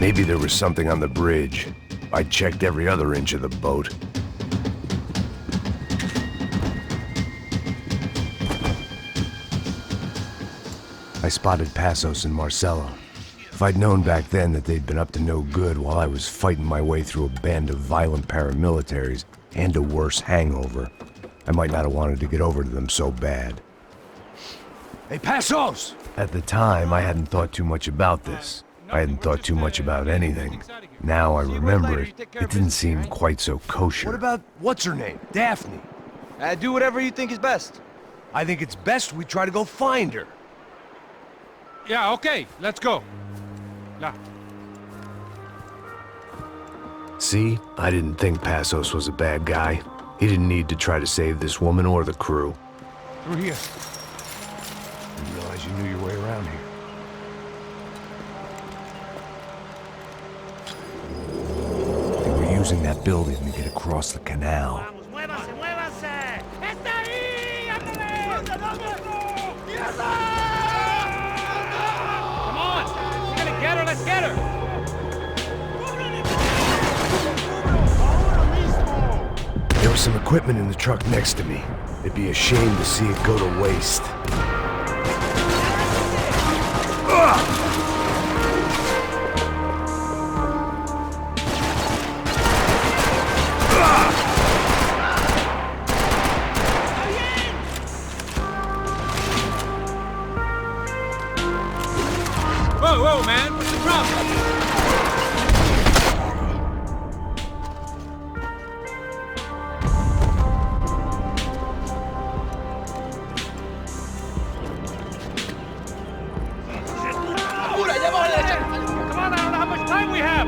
Maybe there was something on the bridge. I checked every other inch of the boat. I spotted Passos and Marcelo. If I'd known back then that they'd been up to no good while I was fighting my way through a band of violent paramilitaries and a worse hangover, I might not have wanted to get over to them so bad. Hey, Passos! At the time, I hadn't thought too much about this. I hadn't thought too much about anything. Now I remember it, it didn't seem quite so kosher. What about, what's her name? Daphne? Do whatever you think is best. I think it's best we try to go find her. Yeah, okay, let's go. Yeah. See? I didn't think Passos was a bad guy. He didn't need to try to save this woman or the crew. Through here. Didn't realize you knew your way around here. They were using that building to get across the canal. Get her, let's get her! There was some equipment in the truck next to me. It'd be a shame to see it go to waste. Whoa, man, what's the problem? Come on, I don't know how much time we have!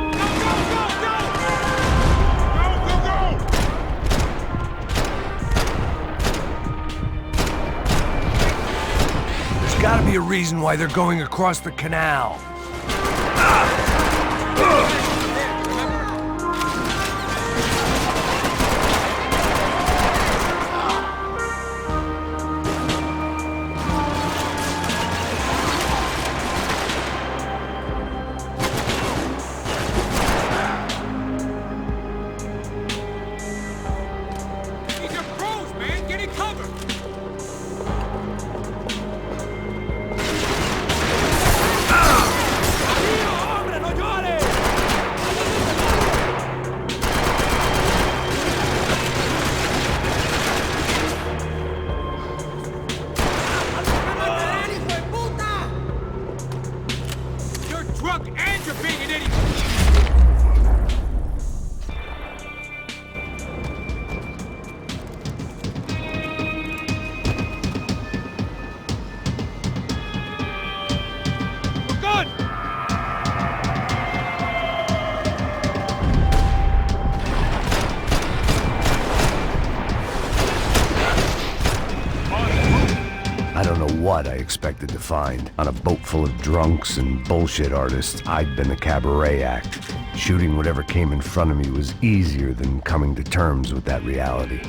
There's gotta be a reason why they're going across the canal. These are pros, man! Get it covered! You're drunk and you're being an idiot! We're good! I don't know what I expected to find. On a boat full of drunks and bullshit artists, I'd been a cabaret act. Shooting whatever came in front of me was easier than coming to terms with that reality.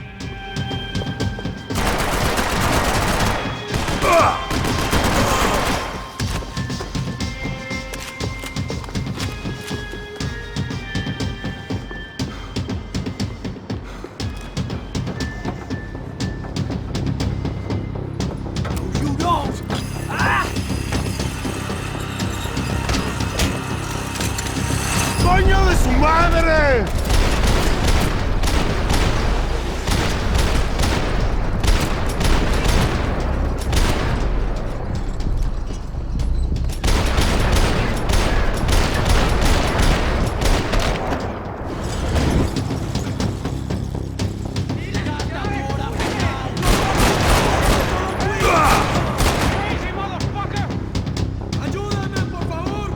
You don't! ¡Coño de su madre! Crazy motherfucker! ¡Ayúdame, por favor!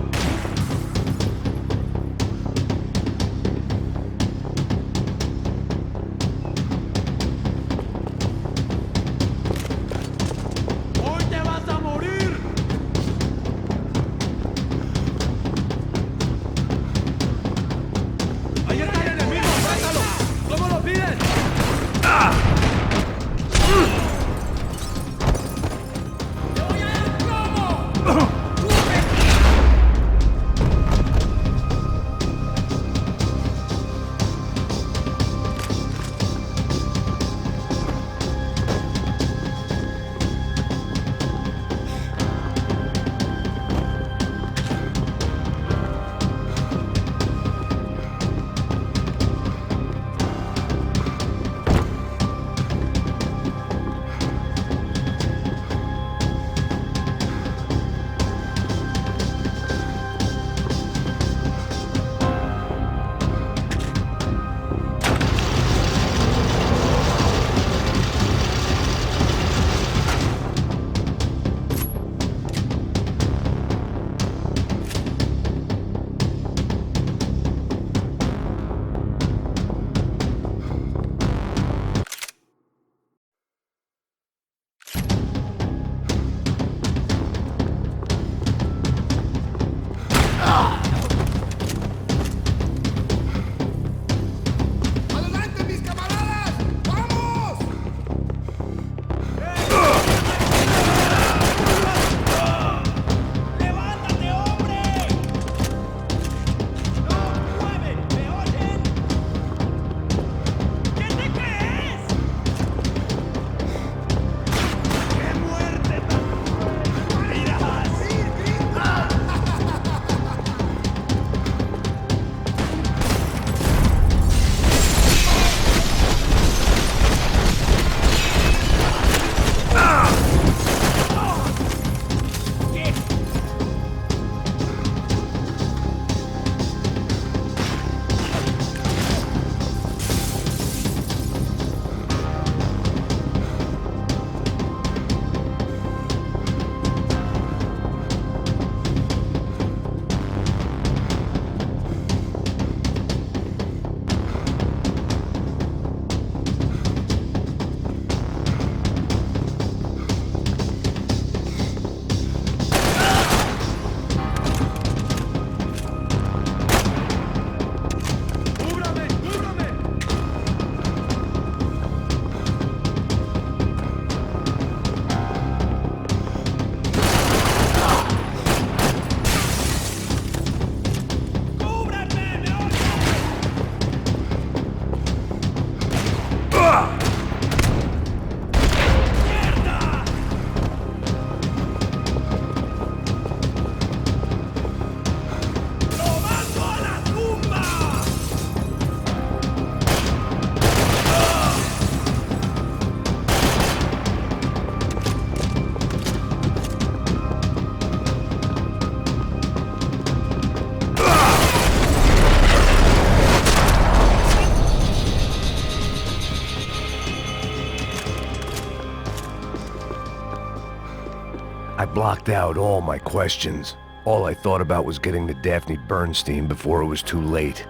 I blocked out all my questions. All I thought about was getting to Daphne Bernstein before it was too late.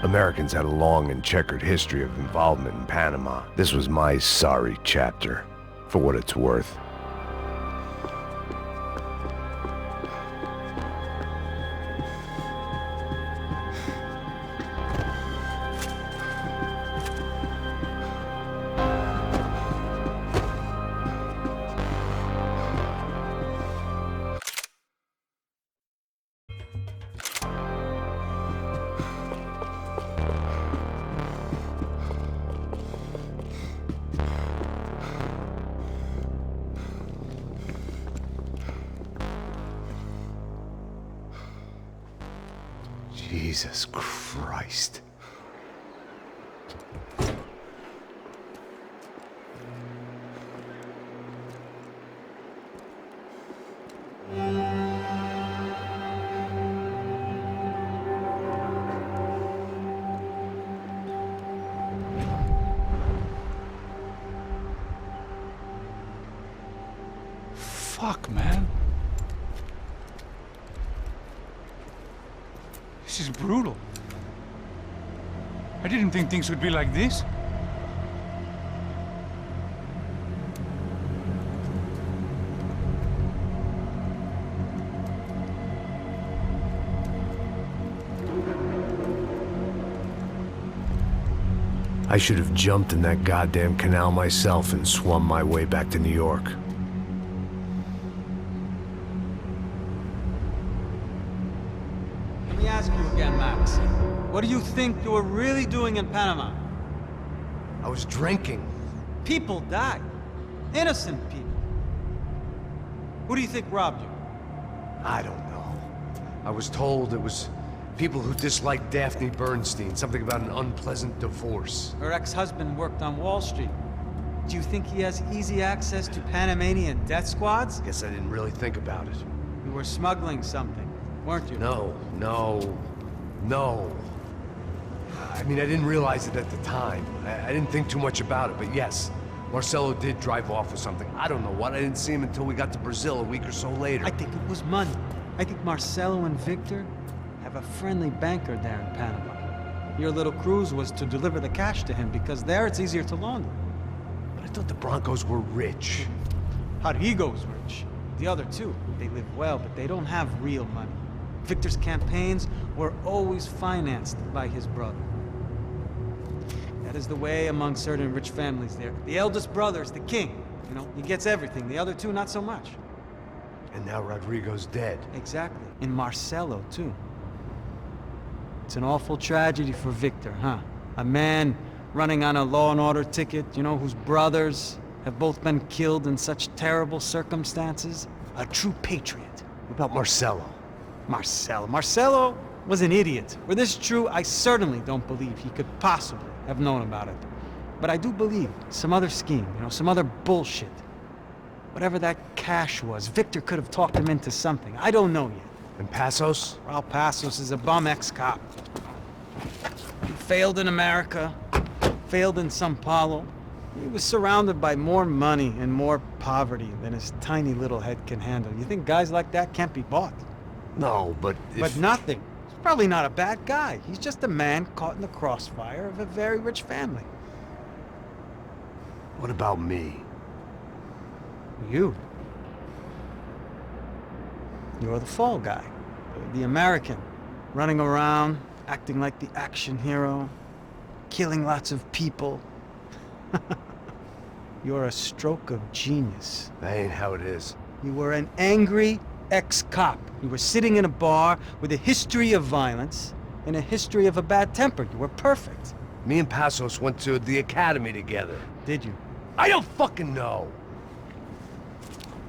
Americans had a long and checkered history of involvement in Panama. This was my sorry chapter, for what it's worth. Jesus Christ. Fuck, man. This is brutal. I didn't think things would be like this. I should have jumped in that goddamn canal myself and swum my way back to New York. Let me ask you again, Max. What do you think you were really doing in Panama? I was drinking. People died. Innocent people. Who do you think robbed you? I don't know. I was told it was people who disliked Daphne Bernstein, something about an unpleasant divorce. Her ex-husband worked on Wall Street. Do you think he has easy access to Panamanian death squads? Guess I didn't really think about it. You were smuggling something, weren't you? No. I mean, I didn't realize it at the time. I didn't think too much about it, but yes, Marcelo did drive off with something. I don't know what. I didn't see him until we got to Brazil a week or so later. I think it was money. I think Marcelo and Victor have a friendly banker there in Panama. Your little cruise was to deliver the cash to him because there it's easier to launder. But I thought the Broncos were rich. Rodrigo's rich. The other two, they live well, but they don't have real money. Victor's campaigns were always financed by his brother. That is the way among certain rich families there. The eldest brother's the king. You know, he gets everything. The other two, not so much. And now Rodrigo's dead. Exactly. And Marcelo, too. It's an awful tragedy for Victor, huh? A man running on a law and order ticket, you know, whose brothers have both been killed in such terrible circumstances. A true patriot. What about Marcelo? Marcelo was an idiot. Were this true, I certainly don't believe he could possibly have known about it. But I do believe some other scheme, you know, some other bullshit. Whatever that cash was, Victor could have talked him into something. I don't know yet. And Passos? Raul Passos is a bum ex-cop. He failed in America, failed in Sao Paulo. He was surrounded by more money and more poverty than his tiny little head can handle. You think guys like that can't be bought? No, but But nothing. He's probably not a bad guy. He's just a man caught in the crossfire of a very rich family. What about me? You. You're the fall guy. The American. Running around, acting like the action hero. Killing lots of people. You're a stroke of genius. That ain't how it is. You were an angry ex-cop. You were sitting in a bar with a history of violence and a history of a bad temper. You were perfect. Me and Passos went to the academy together. Did you? I don't fucking know.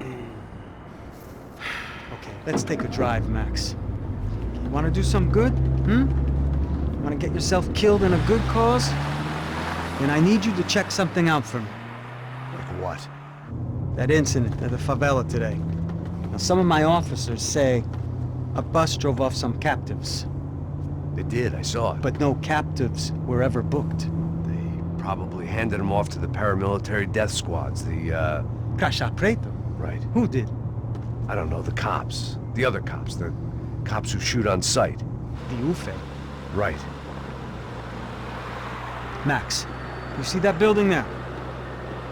Okay, let's take a drive, Max. You want to do some good? You want to get yourself killed in a good cause? Then I need you to check something out for me. Like what? That incident at the favela today. Now, some of my officers say a bus drove off some captives. They did, I saw it. But no captives were ever booked. They probably handed them off to the paramilitary death squads, the, Crash Preto. Right. Who did? I don't know, the cops. The other cops. The cops who shoot on sight. The UFE. Right. Max, you see that building there?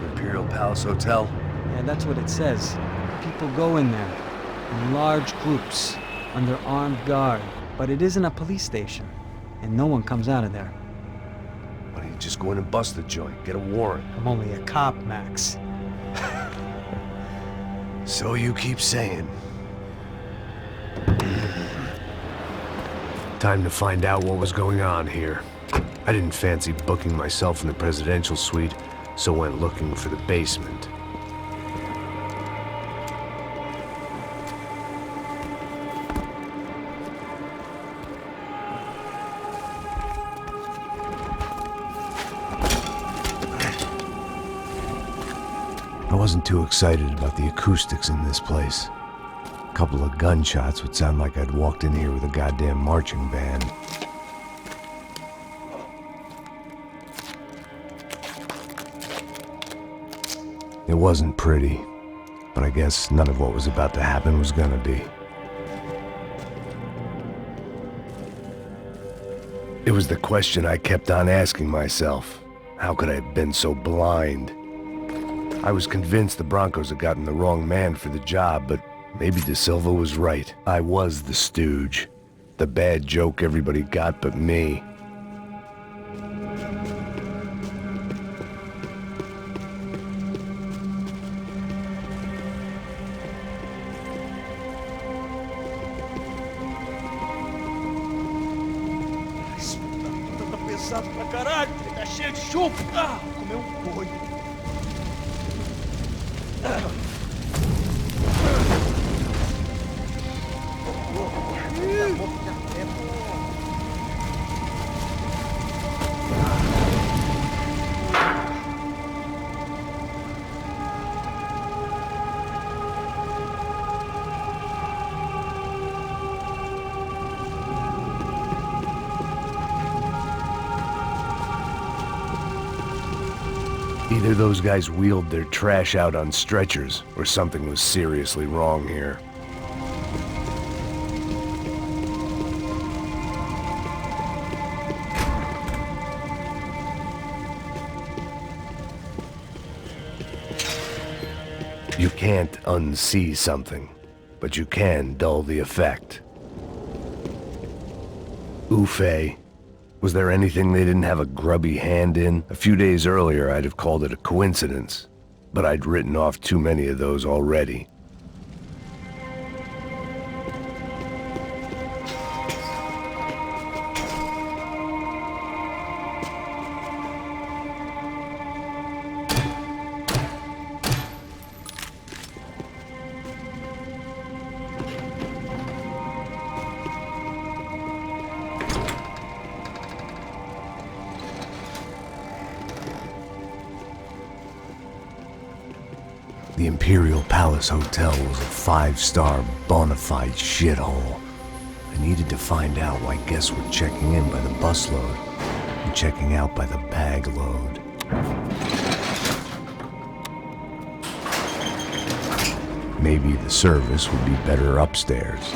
Imperial Palace Hotel? Yeah, that's what it says. People go in there in large groups under armed guard. But it isn't a police station, and no one comes out of there. Why don't you just go in and bust the joint? Get a warrant. I'm only a cop, Max. So you keep saying. Time to find out what was going on here. I didn't fancy booking myself in the presidential suite, so went looking for the basement. I wasn't too excited about the acoustics in this place. A couple of gunshots would sound like I'd walked in here with a goddamn marching band. It wasn't pretty, but I guess none of what was about to happen was gonna be. It was the question I kept on asking myself. How could I have been so blind? I was convinced the Broncos had gotten the wrong man for the job, but maybe De Silva was right. I was the stooge. The bad joke everybody got but me. Tá pesado pra caralho, tá cheio de chumbo. Ah, comeu boi. Either those guys wheeled their trash out on stretchers, or something was seriously wrong here. You can't unsee something, but you can dull the effect. Ufe. Was there anything they didn't have a grubby hand in? A few days earlier, I'd have called it a coincidence, but I'd written off too many of those already. The Imperial Palace Hotel was a five-star, bona fide shithole. I needed to find out why guests were checking in by the busload and checking out by the bag load. Maybe the service would be better upstairs.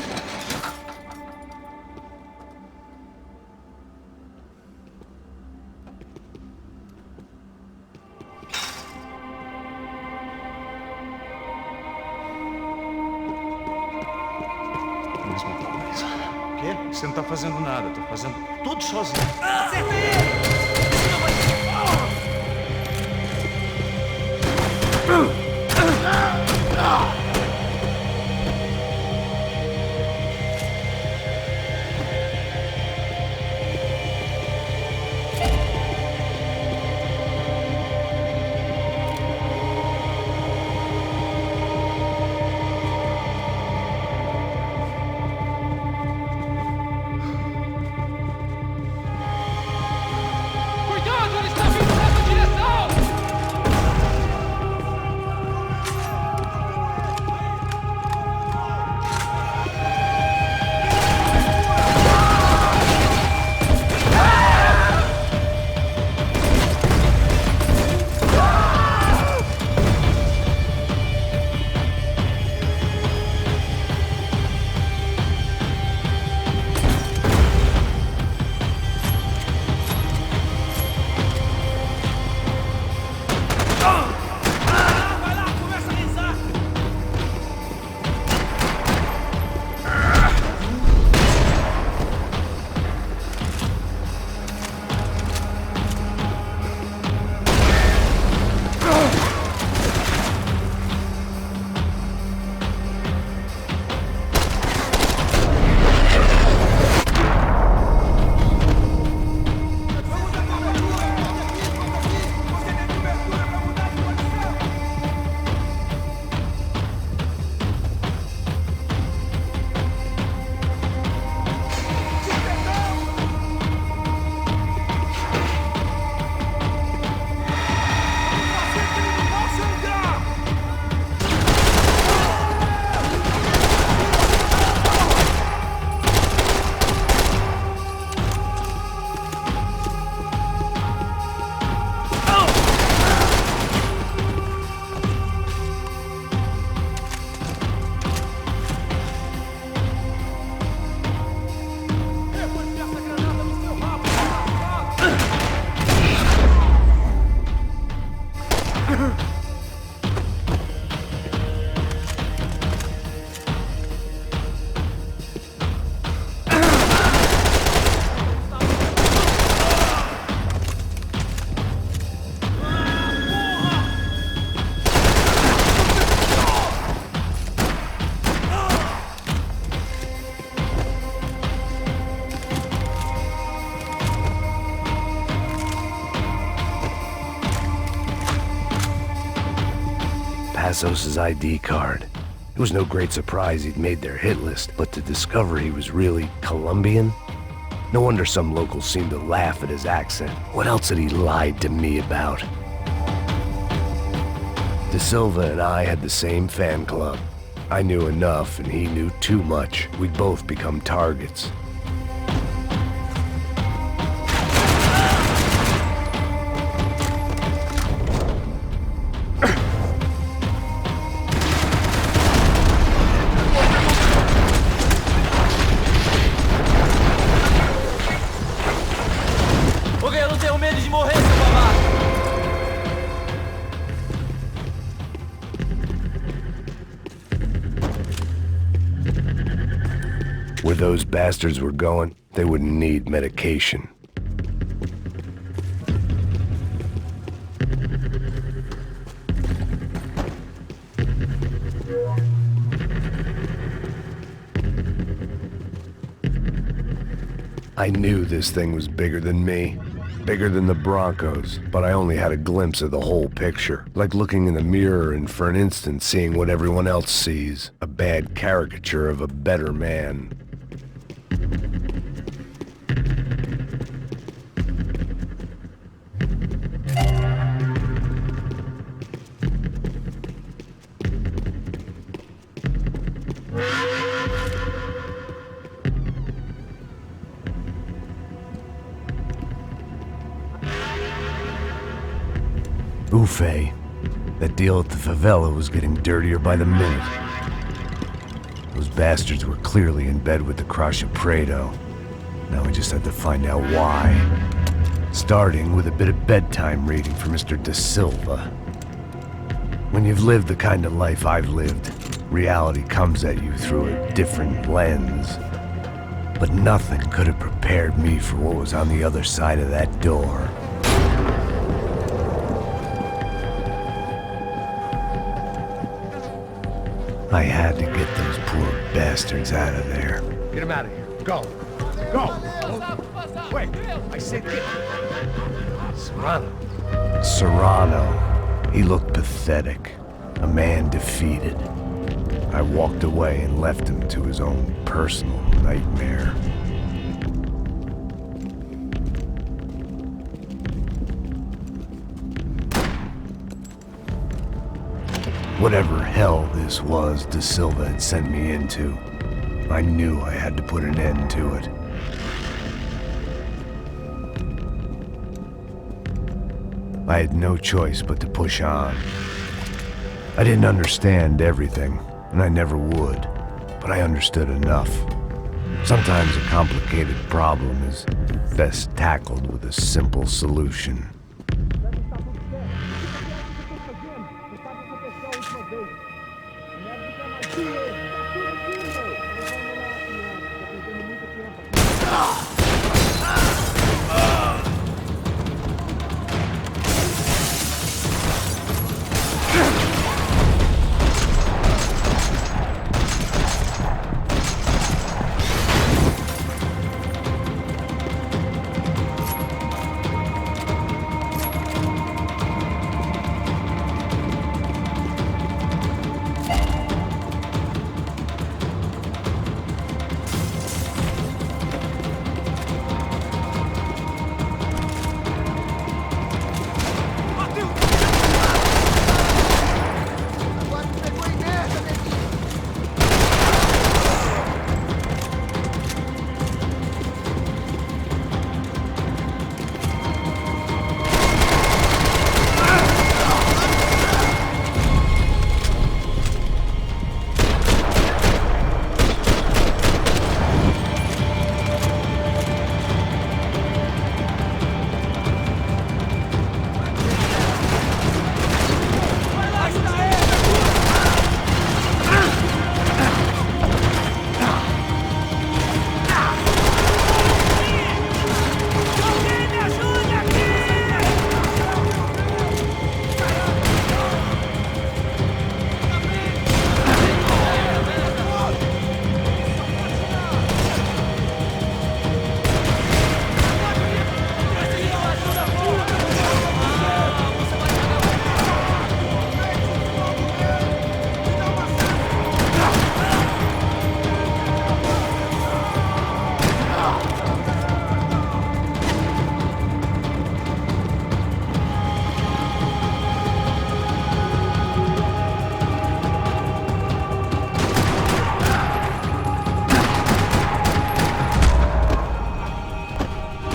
Mesma coisa. O quê? Você não tá fazendo nada, tô fazendo Tudo sozinho. Passos' ID card. It was no great surprise he'd made their hit list, but to discover he was really Colombian? No wonder some locals seemed to laugh at his accent. What else had he lied to me about? De Silva and I had the same fan club. I knew enough and he knew too much. We'd both become targets. Ok, eu não tenho medo de morrer, seu babaca. Where those bastards were going, they wouldn't need medication. I knew this thing was bigger than me, bigger than the Broncos, but I only had a glimpse of the whole picture, like looking in the mirror and for an instant seeing what everyone else sees, a bad caricature of a better man. Ufe. That deal at the favela was getting dirtier by the minute. Those bastards were clearly in bed with the Crusher Prado. Now we just had to find out why. Starting with a bit of bedtime reading for Mr. De Silva. When you've lived the kind of life I've lived, reality comes at you through a different lens. But nothing could have prepared me for what was on the other side of that door. I had to get those poor bastards out of there. Get him out of here. Go. Go. Wait, I said get. Serrano. Serrano. He looked pathetic. A man defeated. I walked away and left him to his own personal nightmare. Whatever hell this was De Silva had sent me into, I knew I had to put an end to it. I had no choice but to push on. I didn't understand everything, and I never would, but I understood enough. Sometimes a complicated problem is best tackled with a simple solution.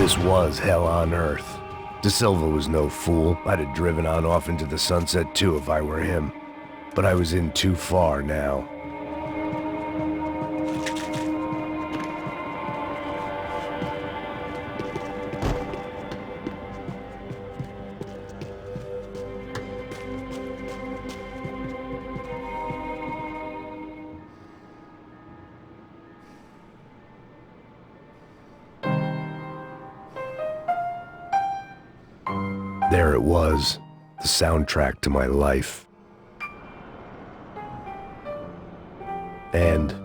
This was hell on earth. De Silva was no fool. I'd have driven on off into the sunset too if I were him. But I was in too far now. There it was, the soundtrack to my life. And,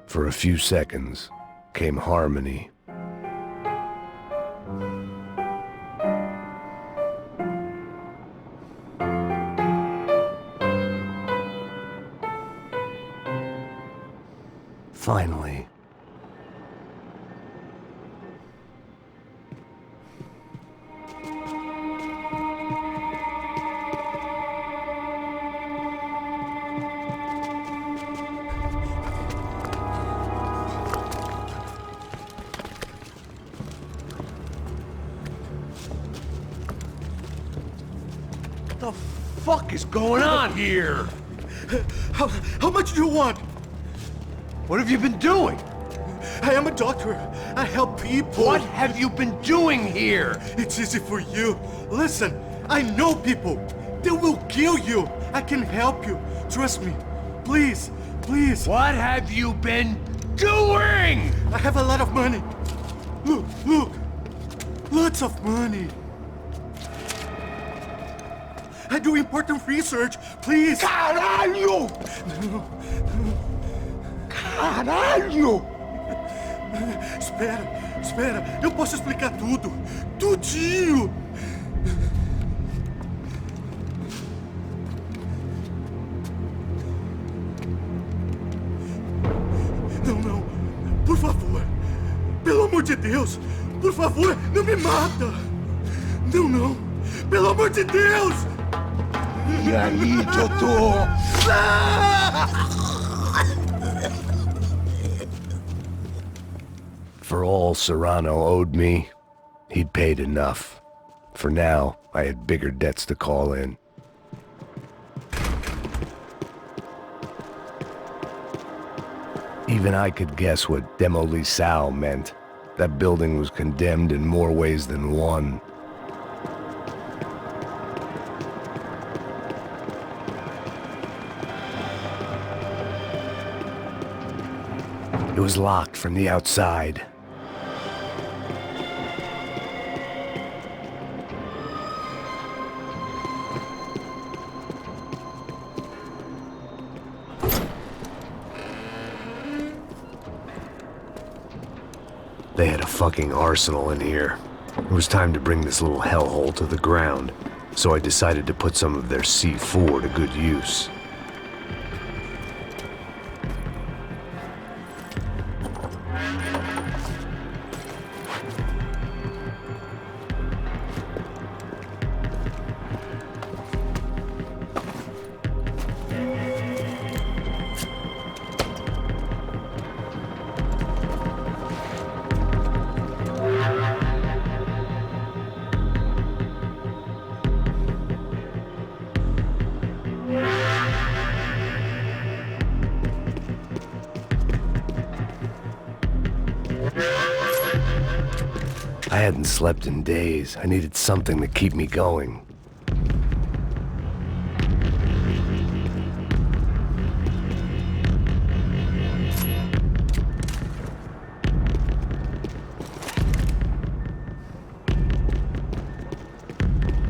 for a few seconds, came harmony. Finally. What the fuck is going on here? How much do you want? What have you been doing? I am a doctor. I help people. What have you been doing here? It's easy for you. Listen, I know people. They will kill you. I can help you. Trust me. Please, please. What have you been doing? I have a lot of money. Look, look. Lots of money. I do important research. Please. Caralho! Caralho! Espera. Eu posso explicar tudo. Tudinho. Não. Por favor. Pelo amor de Deus. Por favor, não me mata. Não. Pelo amor de Deus. E aí, doutor? For all Serrano owed me, he'd paid enough. For now, I had bigger debts to call in. Even I could guess what demolissao meant. That building was condemned in more ways than one. It was locked from the outside. They had a fucking arsenal in here. It was time to bring this little hellhole to the ground, so I decided to put some of their C4 to good use. I hadn't slept in days. I needed something to keep me going.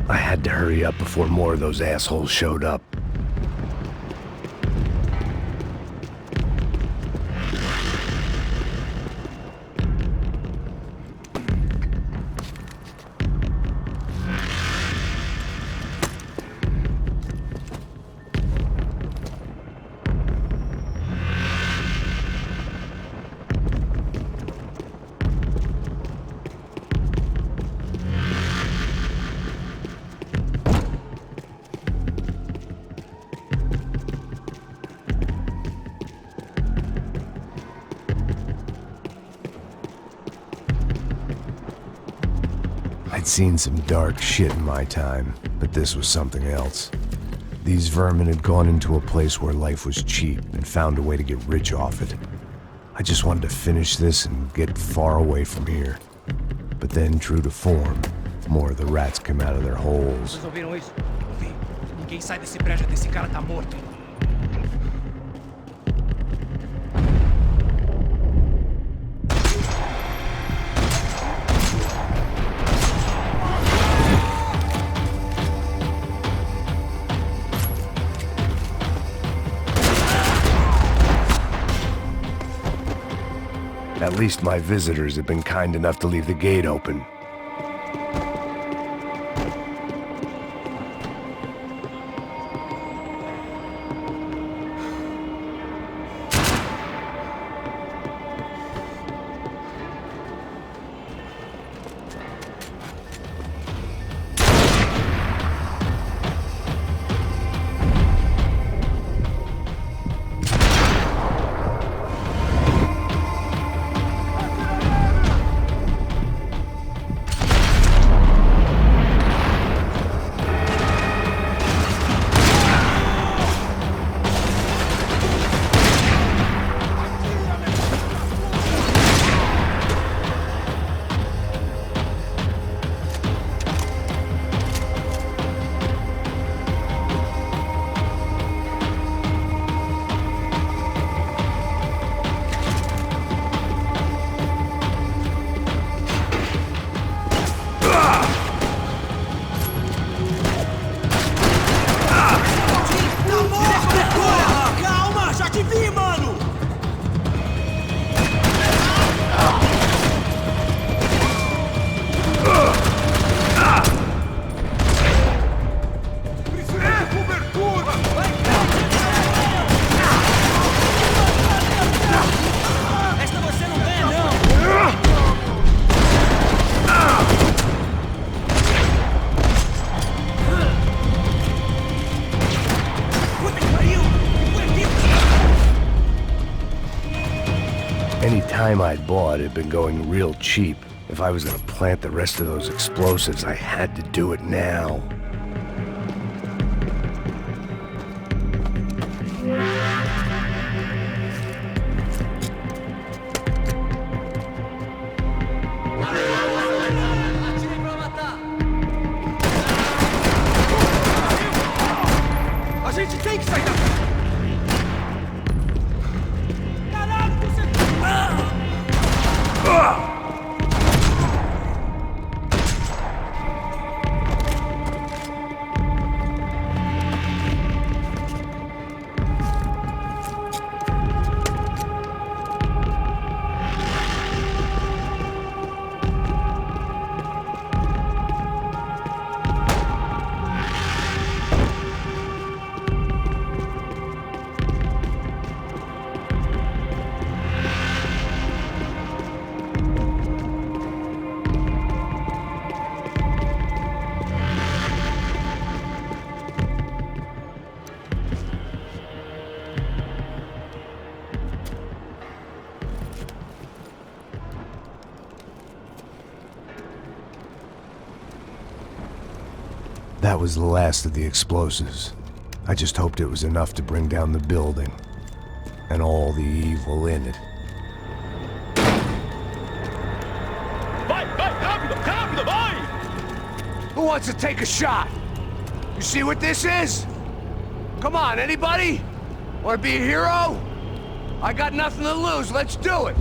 I had to hurry up before more of those assholes showed up. I'd seen some dark shit in my time, but this was something else. These vermin had gone into a place where life was cheap and found a way to get rich off it. I just wanted to finish this and get far away from here. But then, true to form, more of the rats came out of their holes. Vocês ouviram isso? Ouvi. Ninguém sai desse prédio até esse cara tá morto. At least my visitors have been kind enough to leave the gate open. Any time I'd bought had been going real cheap. If I was gonna plant the rest of those explosives, I had to do it now. Atirem pra matar. A gente tem que sair daqui! Caralho, você... That was the last of the explosives. I just hoped it was enough to bring down the building and all the evil in it. Vai, rápido, rápido, vai! Who wants to take a shot? You see what this is? Come on, anybody? Want to be a hero? I got nothing to lose, let's do it!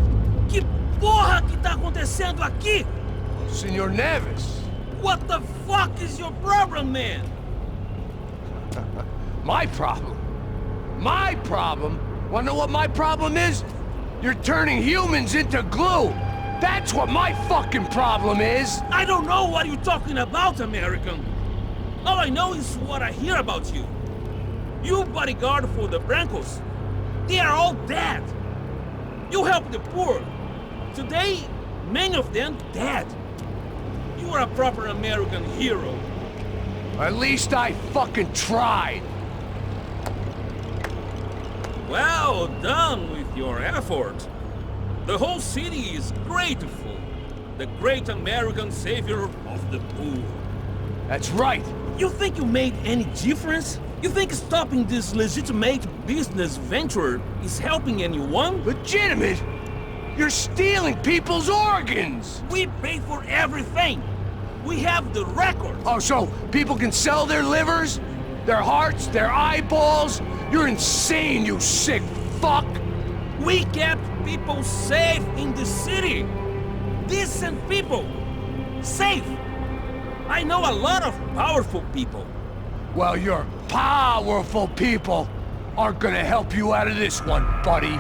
Que porra que tá acontecendo aqui? Senor Neves. What the fuck is your problem, man? My problem? My problem? Wanna know what my problem is? You're turning humans into glue! That's what my fucking problem is! I don't know what you're talking about, American. All I know is what I hear about you. You bodyguard for the Brancos. They are all dead. You help the poor. Today, many of them dead. You are a proper American hero. At least I fucking tried! Well done with your effort. The whole city is grateful. the great American savior of the poor. That's right. You think you made any difference? You think stopping this legitimate business venture is helping anyone? Legitimate? You're stealing people's organs! We pay for everything! We have the record! Oh, so people can sell their livers? Their hearts? Their eyeballs? You're insane, you sick fuck! We kept people safe in the city! Decent people! Safe! I know a lot of powerful people. Well, your powerful people aren't gonna help you out of this one, buddy.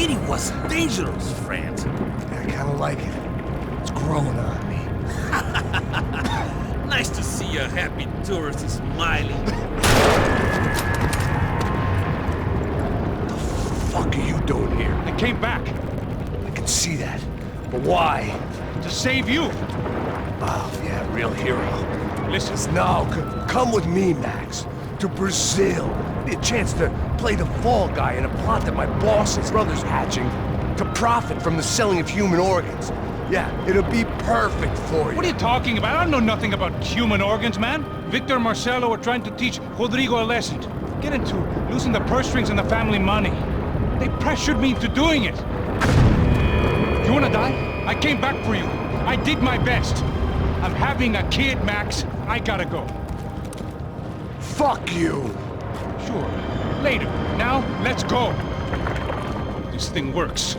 city was dangerous, friend. I kinda like it. It's growing on me. Nice to see a happy tourist smiling. What the fuck are you doing here? I came back I can see that. But why? to save you. Oh, yeah, real hero. Listen, No, come with me, Max. To Brazil. Be a chance to play the fall guy in a plot that my boss's brother's hatching to profit from the selling of human organs. Yeah, it'll be perfect for you. what are you talking about? I don't know nothing about human organs, man. Victor and Marcelo are trying to teach Rodrigo a lesson. Get into losing the purse strings and the family money. They pressured me into doing it. You wanna die? I came back for you. I did my best. I'm having a kid, Max. I gotta go. Fuck you! Sure, later. Now, let's go. This thing works.